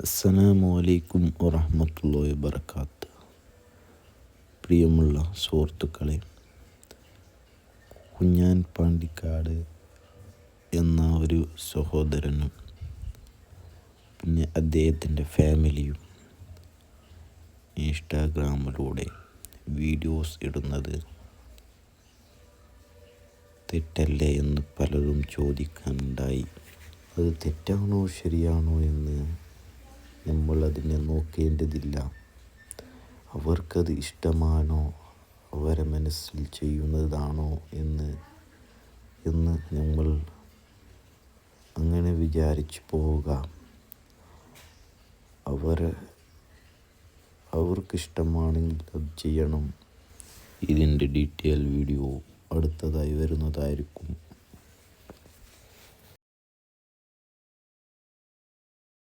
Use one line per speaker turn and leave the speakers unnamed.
അസ്സലാമു അലൈക്കും വറഹ്മത്തുള്ളാഹി വബറകാത്ത്. പ്രിയമുള്ള സുഹൃത്തുക്കളെ, കുഞ്ഞാൻ പാണ്ടിക്കാട് എന്ന ഒരു സഹോദരനും പിന്നെ അദ്ദേഹത്തിൻ്റെ ഫാമിലിയും ഇൻസ്റ്റാഗ്രാമിലൂടെ വീഡിയോസ് ഇടുന്നത് തെറ്റല്ലേ എന്ന് പലരും ചോദിക്കാനുണ്ടായി. അത് തെറ്റാണോ ശരിയാണോ എന്ന് നമ്മൾ അതിനെ നോക്കേണ്ടതില്ല. അവർക്കത് ഇഷ്ടമാണോ, അവരെ മനസ്സിൽ ചെയ്യുന്നതാണോ എന്ന് നമ്മൾ അങ്ങനെ വിചാരിച്ചു പോവുക. അവർക്കിഷ്ടമാണെങ്കിൽ അത് ചെയ്യണം. ഇതിൻ്റെ ഡീറ്റെയിൽ വീഡിയോ അടുത്തതായി വരുന്നതായിരിക്കും.